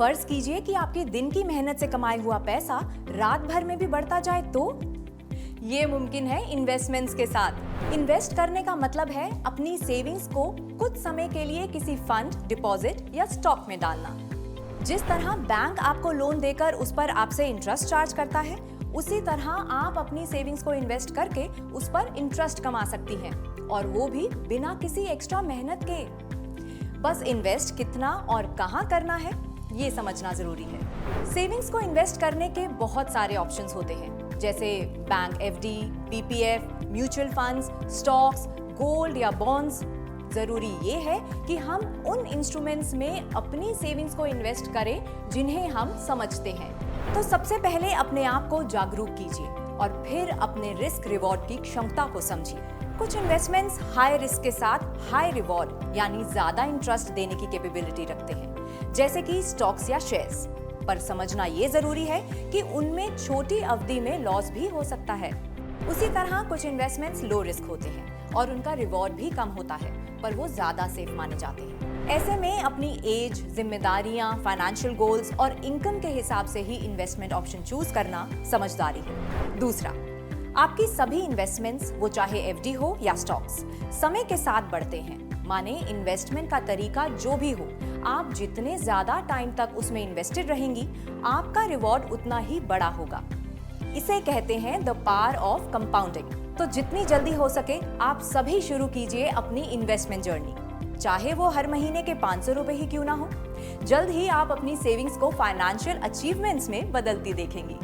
फर्ज कीजिए कि आपके दिन की मेहनत से कमाया हुआ पैसा रात भर में भी बढ़ता जाए तो ये मुमकिन है इन्वेस्टमेंट्स के साथ। इन्वेस्ट करने का मतलब है अपनी सेविंग्स को कुछ समय के लिए किसी फंड, डिपॉजिट या स्टॉक में डालना। जिस तरह बैंक आपको लोन देकर उस पर आपसे इंटरेस्ट चार्ज करता है, उसी तरह आप अपनी सेविंग्स को इन्वेस्ट करके उस पर इंटरेस्ट कमा सकती हैं, और वो भी बिना किसी एक्स्ट्रा मेहनत के। बस इन्वेस्ट कितना और कहां करना है ये समझना जरूरी है। सेविंग्स को इन्वेस्ट करने के बहुत सारे ऑप्शंस होते हैं, जैसे bank FD, PPF, mutual funds, stocks, gold या बॉन्ड्स। जरूरी ये है कि हम उन इंस्ट्रूमेंट्स में अपनी सेविंग्स को इन्वेस्ट करें जिन्हें हम समझते हैं। तो सबसे पहले अपने आप को जागरूक कीजिए और फिर अपने रिस्क रिवॉर्ड की क्षमता को समझिए। कुछ इन्वेस्टमेंट्स हाई रिस्क के साथ हाई रिवॉर्ड यानी ज्यादा इंटरेस्ट देने की कैपेबिलिटी रखते हैं, जैसे कि स्टॉक्स या शेयर्स। पर समझना ये जरूरी है कि उनमें छोटी अवधि में लॉस भी हो सकता है। उसी तरह कुछ इन्वेस्टमेंट्स लो रिस्क होते हैं और उनका रिवॉर्ड भी कम होता है, पर वो ज्यादा सेफ माने जाते हैं। ऐसे में अपनी एज, जिम्मेदारियां, फाइनेंशियल गोल्स और इनकम के हिसाब से ही इन्वेस्टमेंट ऑप्शन चूज करना समझदारी है। दूसरा, आपकी सभी इन्वेस्टमेंट्स, वो चाहे एफडी हो या स्टॉक्स, समय के साथ बढ़ते हैं। माने इन्वेस्टमेंट का तरीका जो भी हो, आप जितने ज्यादा टाइम तक उसमें इन्वेस्टेड रहेंगी, आपका रिवॉर्ड उतना ही बड़ा होगा। इसे कहते हैं द पावर ऑफ कंपाउंडिंग। तो जितनी जल्दी हो सके आप सभी शुरू कीजिए अपनी इन्वेस्टमेंट जर्नी, चाहे वो हर महीने के 500 रुपए ही क्यों ना हो। जल्द ही आप अपनी सेविंग्स को फाइनेंशियल अचीवमेंट्स में बदलती देखेंगी।